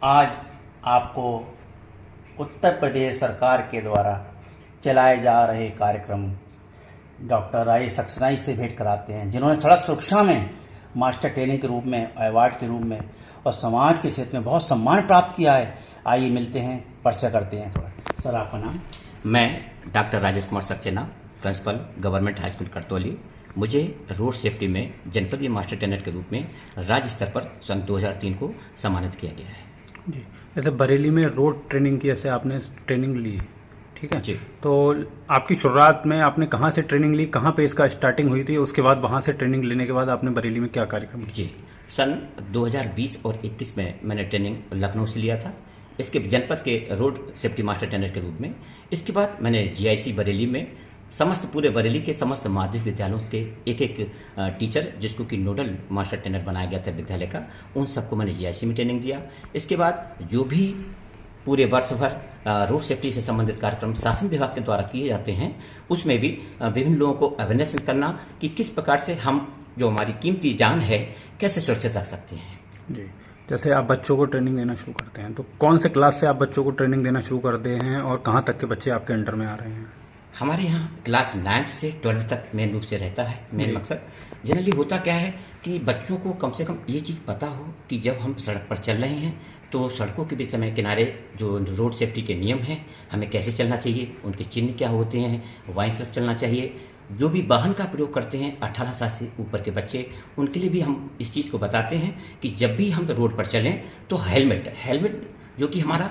आज आपको उत्तर प्रदेश सरकार के द्वारा चलाए जा रहे कार्यक्रम डॉक्टर राजेश सक्सेना से भेंट कराते हैं, जिन्होंने सड़क सुरक्षा में मास्टर ट्रेनिंग के रूप में, अवार्ड के रूप में और समाज के क्षेत्र में बहुत सम्मान प्राप्त किया है। आइए मिलते हैं, परिचय करते हैं थोड़ा। सर, आपका नाम? मैं doctor Rajesh Kumar Saxena, principal government high school Kartauli. मुझे रोड सेफ्टी में जनपदीय मास्टर ट्रेनर के रूप में राज्य स्तर पर सन 2003 को सम्मानित किया गया है। जी, जैसे बरेली में रोड ट्रेनिंग की, ऐसे आपने ट्रेनिंग ली, ठीक है जी। तो आपकी शुरुआत में आपने कहाँ से ट्रेनिंग ली, कहाँ पे इसका स्टार्टिंग हुई थी, उसके बाद वहाँ से ट्रेनिंग लेने के बाद आपने बरेली में क्या कार्यक्रम किया? जी, सन 2020 और 21 में मैंने ट्रेनिंग लखनऊ से लिया था, इसके जनपद के रोड सेफ्टी मास्टर ट्रेनर के रूप में। इसके बाद मैंने जीआईसी बरेली में समस्त पूरे बरेली के समस्त माध्यमिक विद्यालयों के एक एक टीचर, जिसको कि नोडल मास्टर ट्रेनर बनाया गया था विद्यालय का, उन सबको मैंने जीआईसी में ट्रेनिंग दिया। इसके बाद जो भी पूरे वर्ष भर रोड सेफ्टी से संबंधित कार्यक्रम शासन विभाग के द्वारा किए जाते हैं, उसमें भी विभिन्न लोगों को अवेयरनेस करना कि किस प्रकार से हम जो हमारी कीमती जान है कैसे सुरक्षित रख सकते हैं। जी, जैसे आप बच्चों को ट्रेनिंग देना शुरू करते हैं, तो कौन से क्लास से आप बच्चों को ट्रेनिंग देना शुरू करते हैं और कहाँ तक के बच्चे आपके अंडर में आ रहे हैं? हमारे यहाँ क्लास 9 से 12 तक मेन रूप से रहता है। मेन मकसद जनरली होता क्या है कि बच्चों को कम से कम ये चीज़ पता हो कि जब हम सड़क पर चल रहे हैं तो सड़कों के विषय में किनारे जो रोड सेफ्टी के नियम हैं, हमें कैसे चलना चाहिए, उनके चिन्ह क्या होते हैं, वाई तरफ चलना चाहिए। जो भी वाहन का प्रयोग करते हैं 18 साल से ऊपर के बच्चे, उनके लिए भी हम इस चीज़ को बताते हैं कि जब भी हम रोड पर चलें तो हेलमेट जो कि हमारा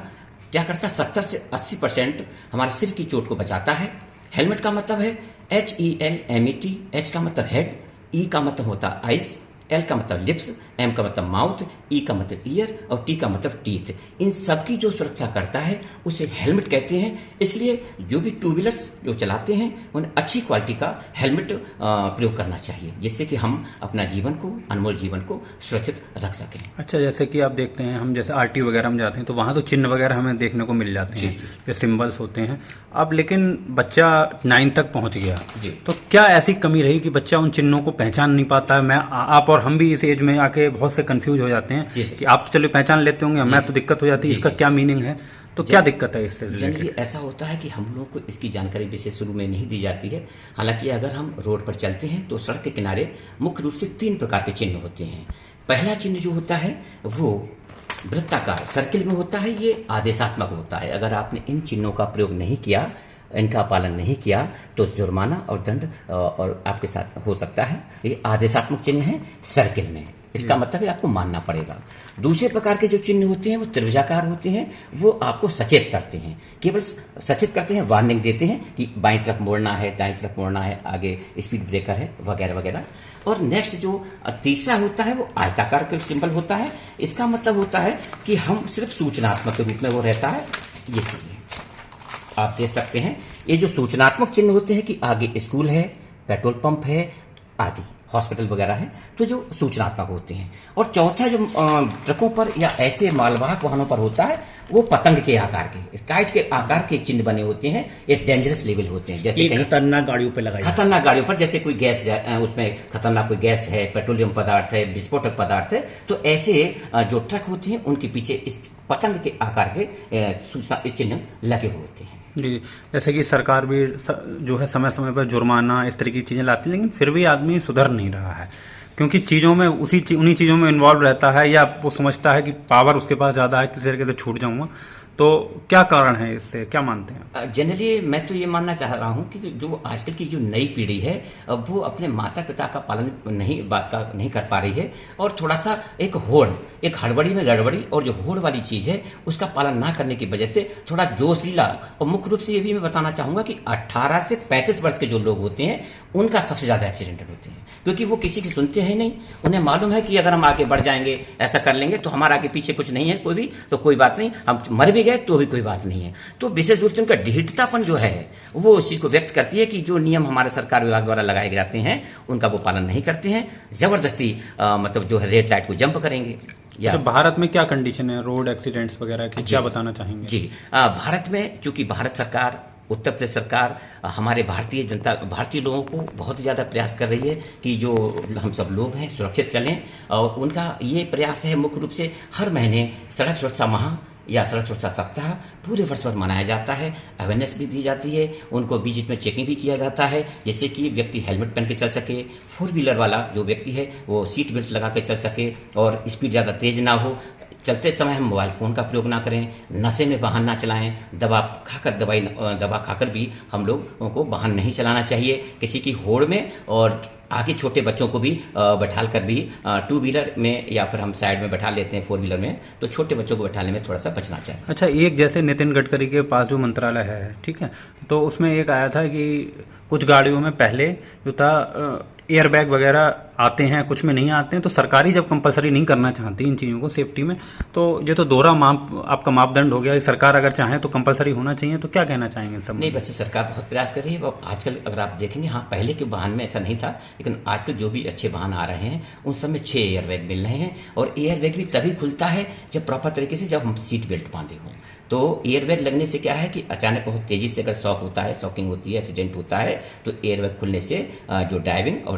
क्या करता है 70 से 80% हमारे सिर की चोट को बचाता है। हेलमेट का मतलब है HELMET। H का मतलब हेड, E का मतलब होता है आइस, L का मतलब लिप्स, M का मतलब माउथ, E का मतलब ईयर और T का मतलब टीथ। इन सब की जो सुरक्षा करता है उसे हेलमेट कहते हैं। इसलिए जो भी टू व्हीलर्स जो चलाते हैं उन्हें अच्छी क्वालिटी का हेलमेट प्रयोग करना चाहिए, जिससे कि हम अपना जीवन को, अनमोल जीवन को सुरक्षित रख सकें। अच्छा, जैसे कि आप देखते हैं, हम जैसे RT वगैरह में जाते हैं तो वहाँ तो चिन्ह वगैरह हमें देखने को मिल जाते हैं, ये सिंबल्स होते हैं। अब लेकिन बच्चा 9 तक पहुँच गया जी, तो क्या ऐसी कमी रही कि बच्चा उन चिन्हों को पहचान नहीं पाता है? आप और हम भी इस एज में आके बहुत से कंफ्यूज हो जाते हैं कि आप तो चलो पहचान लेते होंगे, मैं तो दिक्कत हो जाती है, इसका क्या मीनिंग है? तो क्या दिक्कत है इससे? जनरली ऐसा होता है कि हम लोगों को इसकी जानकारी विशेष शुरू में नहीं दी जाती है। हालांकि अगर हम रोड पर चलते हैं तो सड़क के किनारे मुख्य रूप से 3 प्रकार के चिन्ह होते हैं। पहला चिन्ह जो होता है वो वृत्ताकार सर्किल में होता है, ये आदेशात्मक होता है। अगर आपने इन चिन्हों का प्रयोग नहीं किया, इनका पालन नहीं किया तो जुर्माना और दंड और आपके साथ हो सकता है। ये आदेशात्मक चिन्ह है सर्किल में, इसका मतलब है आपको मानना पड़ेगा। दूसरे प्रकार के जो चिन्ह होते हैं वो त्रिभुजाकार होते हैं, वो आपको सचेत करते हैं, केवल सचेत करते हैं, वार्निंग देते हैं कि बाईं तरफ मोड़ना है, दाईं तरफ मोड़ना है, आगे स्पीड ब्रेकर है वगैरह वगैरह। और नेक्स्ट जो तीसरा होता है वो आयताकार का सिंबल होता है। इसका मतलब होता है कि हम सिर्फ सूचनात्मक के रूप में वो रहता है। ये चीजें आप देख सकते हैं, ये जो सूचनात्मक चिन्ह होते हैं कि आगे स्कूल है, पेट्रोल पंप है आदि, हॉस्पिटल वगैरह है, तो जो सूचनात्मक होते हैं। और चौथा जो ट्रकों पर या ऐसे मालवाहक वाहनों पर होता है वो पतंग के आकार के, काइट के आकार के चिन्ह बने होते हैं। ये डेंजरस लेवल होते हैं, जैसे कहीं खतरनाक गाड़ियों पर लगाए, खतरनाक गाड़ियों पर, जैसे कोई गैस उसमें खतरनाक कोई गैस है, पेट्रोलियम पदार्थ है, विस्फोटक पदार्थ है, तो ऐसे जो ट्रक होते हैं उनके पीछे इस पतंग के आकार के सूचना चिन्ह लगे हुए होते हैं। जी, जैसे कि सरकार भी जो है समय समय पर जुर्माना इस तरह की चीज़ें लाती है, लेकिन फिर भी आदमी सुधर नहीं रहा है, क्योंकि चीज़ों में उन्हीं चीज़ों में इन्वॉल्व रहता है, या वो समझता है कि पावर उसके पास ज़्यादा है, किसी तरीके से छूट जाऊंगा। तो क्या कारण है इससे, क्या मानते हैं? जनरली मैं तो ये मानना चाह रहा हूँ कि जो आजकल की जो नई पीढ़ी है वो अपने माता पिता का पालन नहीं कर पा रही है, और थोड़ा सा एक हड़बड़ी में गड़बड़ी और जो होड़ वाली चीज़ है उसका पालन ना करने की वजह से थोड़ा जोशीला। और मुख्य रूप से ये भी मैं बताना चाहूँगा कि 18 से 35 वर्ष के जो लोग होते हैं उनका सबसे ज़्यादा एक्सीडेंट होते हैं, क्योंकि वो किसी की सुनते हैं नहीं। उन्हें मालूम है कि अगर हम आगे बढ़ जाएंगे, ऐसा कर लेंगे तो हमारा आगे पीछे कुछ नहीं है कोई भी, तो कोई बात नहीं, हम मर भी गए तो भी कोई बात नहीं है। तो विशेष रूप से उनका ढीठतापन जो है वो उस चीज को व्यक्त करती है कि जो नियम हमारे सरकार विभाग द्वारा लगाए जाते हैं उनका वो पालन नहीं करते हैं, जबरदस्ती मतलब जो है रेड लाइट को जंप करेंगे। या तो भारत में क्या कंडीशन है रोड एक्सीडेंट्स वगैरह की, क्या बताना चाहेंगे? जी, भारत में चूंकि भारत सरकार उत्तर प्रदेश सरकार हमारे भारतीय लोगों को बहुत ज़्यादा प्रयास कर रही है कि जो हम सब लोग हैं सुरक्षित चलें, और उनका ये प्रयास है मुख्य रूप से हर महीने सड़क सुरक्षा माह या सड़क सुरक्षा सप्ताह पूरे वर्ष भर मनाया जाता है। अवेयरनेस भी दी जाती है, उनको बीच में चेकिंग भी किया जाता है, जैसे कि व्यक्ति हेलमेट पहन के चल सके, 4 व्हीलर वाला जो व्यक्ति है वो सीट बेल्ट लगा के चल सके, और स्पीड ज़्यादा तेज ना हो, चलते समय हम मोबाइल फ़ोन का प्रयोग ना करें, नशे में वाहन ना चलाएं, दवा खाकर भी हम लोगों को वाहन नहीं चलाना चाहिए किसी की होड़ में, और आगे छोटे बच्चों को भी बैठाल कर भी 2 व्हीलर में या फिर हम साइड में बैठा लेते हैं 4 व्हीलर में, तो छोटे बच्चों को बैठाने में थोड़ा सा बचना चाहिए। अच्छा, एक जैसे नितिन गडकरी के पास जो मंत्रालय है, ठीक है, तो उसमें एक आया था कि कुछ गाड़ियों में पहले जो था एयर बैग वगैरह आते हैं, कुछ में नहीं आते हैं, तो सरकारी जब कंपलसरी नहीं करना चाहती इन चीज़ों को सेफ्टी में, तो ये तो दोहरा आपका मापदंड हो गया। सरकार अगर चाहे तो कंपलसरी होना चाहिए, तो क्या कहना चाहेंगे सब? नहीं, वैसे सरकार बहुत प्रयास कर रही है। आजकल अगर आप देखेंगे, हाँ पहले के वाहन में ऐसा नहीं था, लेकिन आजकल जो भी अच्छे वाहन आ रहे हैं उन सब में 6 एयर बैग मिल रहे हैं, और एयर बैग भी तभी खुलता है जब प्रॉपर तरीके से जब हम सीट बेल्ट बांधे हों। तो एयर बैग लगने से क्या है कि अचानक बहुत तेजी से अगर शॉकिंग होती है, एक्सीडेंट होता है, तो एयर बैग खुलने से जो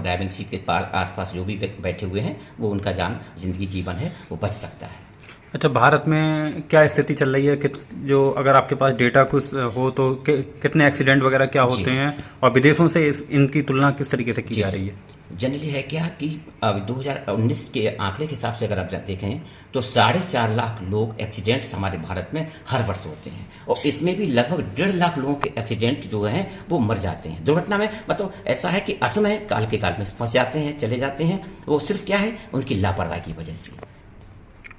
ड्राइविंग सीट के आसपास जो भी बैठे हुए हैं वो उनका जिंदगी जीवन है वो बच सकता है। अच्छा, भारत में क्या स्थिति चल रही है कि जो अगर आपके पास डेटा कुछ हो तो कितने एक्सीडेंट वगैरह क्या होते हैं, और विदेशों से इनकी तुलना किस तरीके से की जा रही है? जनरली है क्या कि अब 2019 के आंकड़े के हिसाब से अगर आप देखें तो 4.5 लाख लोग एक्सीडेंट्स हमारे भारत में हर वर्ष होते हैं, और इसमें भी लगभग 1.5 लाख लोगों के एक्सीडेंट जो हैं वो मर जाते हैं दुर्घटना में। मतलब ऐसा है कि असमय काल में फंस जाते हैं, चले जाते हैं, वो सिर्फ क्या है उनकी लापरवाही की वजह से।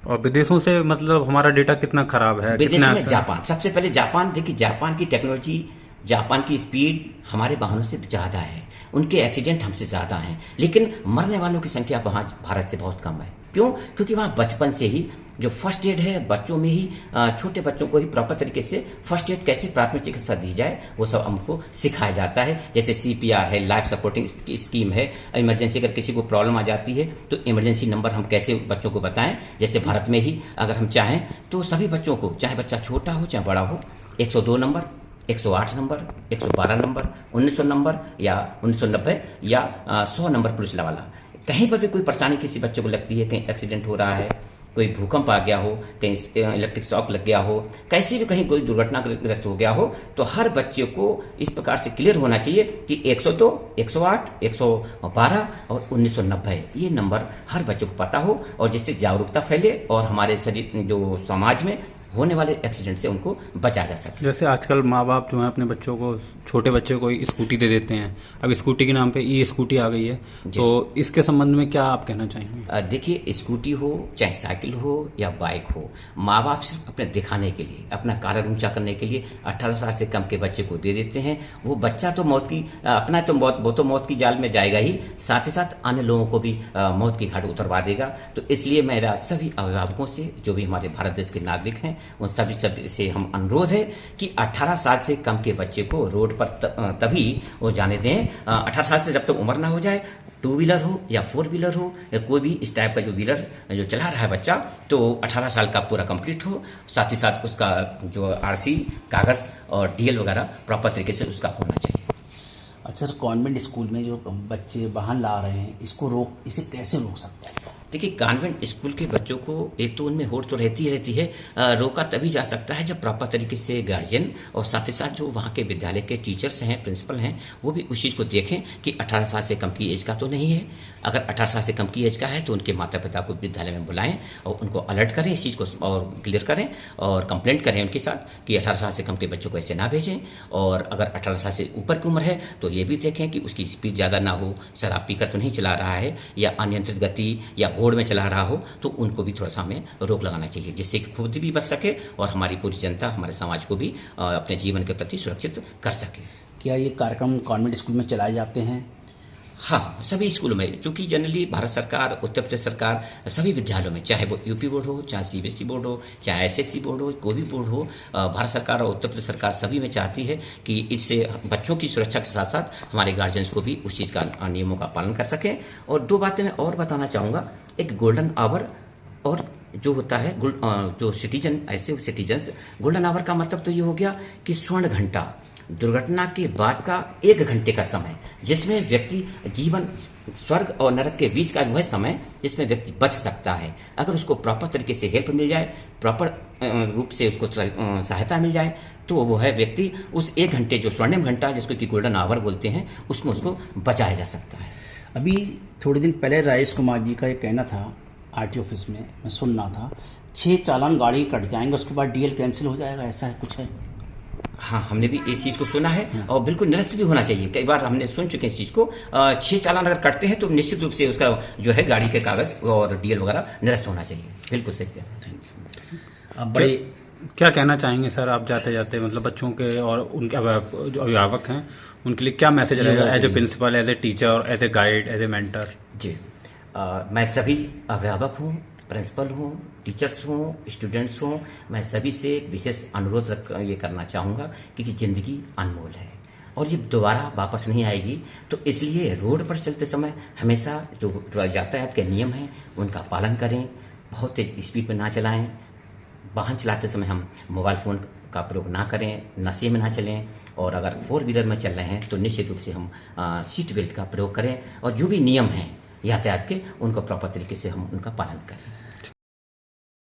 और विदेशों से मतलब हमारा डेटा कितना खराब है? विदेशों में जापान, सबसे पहले जापान, देखिए जापान की टेक्नोलॉजी, जापान की स्पीड हमारे वाहनों से ज़्यादा है, उनके एक्सीडेंट हमसे ज़्यादा हैं, लेकिन मरने वालों की संख्या वहाँ भारत से बहुत कम है। क्यों? क्योंकि वहाँ बचपन से ही जो फर्स्ट एड है बच्चों में ही, छोटे बच्चों को ही प्रॉपर तरीके से फर्स्ट एड कैसे प्राथमिक चिकित्सा दी जाए वो सब हमको सिखाया जाता है। जैसे CPR है, लाइफ सपोर्टिंग स्कीम है, इमरजेंसी अगर किसी को प्रॉब्लम आ जाती है तो इमरजेंसी नंबर हम कैसे बच्चों को बताएं। जैसे भारत में ही अगर हम चाहें तो सभी बच्चों को, चाहे बच्चा छोटा हो चाहे बड़ा हो, 102 नंबर, 108 नंबर, 112 नंबर, 1900 नंबर या 1990 या 100 नंबर पुलिस वाला, कहीं पर भी कोई परेशानी किसी बच्चे को लगती है, कहीं एक्सीडेंट हो रहा है, कोई भूकंप आ गया हो, कहीं इलेक्ट्रिक शॉक लग गया हो, कैसी भी कहीं कोई दुर्घटनाग्रस्त हो गया हो, तो हर बच्चे को इस प्रकार से क्लियर होना चाहिए कि 102, 108, 112 और 1990 ये नंबर हर बच्चे को पता हो, और जिससे जागरूकता फैले और हमारे शरीर जो समाज में होने वाले एक्सीडेंट से उनको बचा जा सके। जैसे आजकल माँ बाप जो है अपने बच्चों को, छोटे बच्चे को स्कूटी दे देते हैं, अब स्कूटी के नाम पे स्कूटी आ गई है, तो इसके संबंध में क्या आप कहना चाहेंगे? देखिए, स्कूटी हो चाहे साइकिल हो या बाइक हो, माँ बाप सिर्फ अपने दिखाने के लिए, अपना कारण ऊंचा करने के लिए 18 साल से कम के बच्चे को दे देते हैं। वो बच्चा तो वो तो मौत की जाल में जाएगा ही, साथ ही साथ अन्य लोगों को भी मौत की घाट उतरवा देगा। तो इसलिए मेरा सभी अभिभावकों से, जो भी हमारे भारत देश के नागरिक हैं, उन सभी से हम अनुरोध है कि 18 साल से कम के बच्चे को रोड पर तभी वो जाने दें। 18 साल से जब तक उम्र ना हो जाए, 2 व्हीलर हो या 4 व्हीलर हो या कोई भी इस टाइप का जो व्हीलर जो चला रहा है बच्चा, तो 18 साल का पूरा कंप्लीट हो, साथ ही साथ उसका जो RC कागज और DL वगैरह प्रॉपर तरीके से उसका होना चाहिए। अच्छा, कॉन्वेंट स्कूल में जो बच्चे वाहन ला रहे हैं, इसे कैसे रोक सकते हैं? देखिए, कॉन्वेंट स्कूल के बच्चों को एक तो उनमें होड़ तो रहती है, रोका तभी जा सकता है जब प्रॉपर तरीके से गार्जियन और साथ ही साथ जो वहाँ के विद्यालय के टीचर्स हैं, प्रिंसिपल हैं, वो भी उस चीज़ को देखें कि 18 साल से कम की एज का तो नहीं है। अगर 18 साल से कम की एज का है तो उनके माता पिता को विद्यालय में बुलाएं और उनको अलर्ट करें इस चीज़ को, और क्लियर करें और कंप्लेंट करें उनके साथ कि 18 साल से कम के बच्चों को ऐसे ना भेजें। और अगर 18 साल से ऊपर की उम्र है तो ये भी देखें कि उसकी स्पीड ज़्यादा ना हो, शराब पीकर तो नहीं चला रहा है या अनियंत्रित गति या होड़ में चला रहा हो, तो उनको भी थोड़ा सा हमें रोक लगाना चाहिए, जिससे कि खुद भी बच सके और हमारी पूरी जनता, हमारे समाज को भी अपने जीवन के प्रति सुरक्षित कर सके। क्या ये कार्यक्रम कॉन्वेंट स्कूल में चलाए जाते हैं? हाँ, सभी स्कूलों में, क्योंकि जनरली भारत सरकार, उत्तर प्रदेश सरकार सभी विद्यालयों में, चाहे वो UP बोर्ड हो, चाहे CBSE बोर्ड हो, चाहे SSC बोर्ड हो, कोई भी बोर्ड हो, भारत सरकार और उत्तर प्रदेश सरकार सभी में चाहती है कि इससे बच्चों की सुरक्षा के साथ साथ हमारे गार्जियंस को भी उस चीज़ का, नियमों का पालन कर सकें। और 2 बातें मैं और बताना चाहूँगा। एक गोल्डन आवर और जो होता है जो सिटीजन्स, गोल्डन आवर का मतलब तो ये हो गया कि स्वर्ण घंटा, दुर्घटना के बाद का 1 घंटे का समय, जिसमें व्यक्ति जीवन स्वर्ग और नरक के बीच का वह समय जिसमें व्यक्ति बच सकता है, अगर उसको प्रॉपर तरीके से हेल्प मिल जाए, प्रॉपर रूप से उसको सहायता मिल जाए, तो वो है व्यक्ति उस 1 घंटे जो स्वर्णिम घंटा जिसको कि गोल्डन आवर बोलते हैं, उसमें उसको बचाया जा सकता है। अभी थोड़े दिन पहले राजेश कुमार जी का ये कहना था आरटी ऑफिस में, मैं सुन रहा था 6 चालान गाड़ी कट जाएंगे, उसके बाद डीएल कैंसिल हो जाएगा, ऐसा है कुछ है? हाँ, हमने भी इस चीज़ को सुना है और बिल्कुल निरस्त भी होना चाहिए। कई बार हमने सुन चुके हैं इस चीज़ को। 6 चालान अगर कटते हैं तो निश्चित रूप से उसका जो है गाड़ी के कागज और डीएल वगैरह निरस्त होना चाहिए। बिल्कुल सही है। अब बड़े क्या कहना चाहेंगे सर आप जाते जाते, मतलब बच्चों के और उनके जो अभिभावक हैं उनके लिए क्या मैसेज रहेगा as a principal, as a teacher, as a guide, as a mentor? जी, मैं सभी अभिभावक हूँ, प्रिंसिपल हूँ, टीचर्स हूँ, स्टूडेंट्स हूँ, मैं सभी से विशेष अनुरोध ये करना चाहूँगा कि ज़िंदगी अनमोल है और ये दोबारा वापस नहीं आएगी। तो इसलिए रोड पर चलते समय हमेशा जो यातायात के नियम हैं उनका पालन करें, बहुत तेज स्पीड पर ना चलाएं, वाहन चलाते समय हम मोबाइल फ़ोन का प्रयोग ना करें, नशे में ना चलें, और अगर 4 व्हीलर में चल रहे हैं तो निश्चित रूप से हम सीट बेल्ट का प्रयोग करें और जो भी नियम हैं यातायात के उनको प्रॉपर तरीके से हम उनका पालन करें।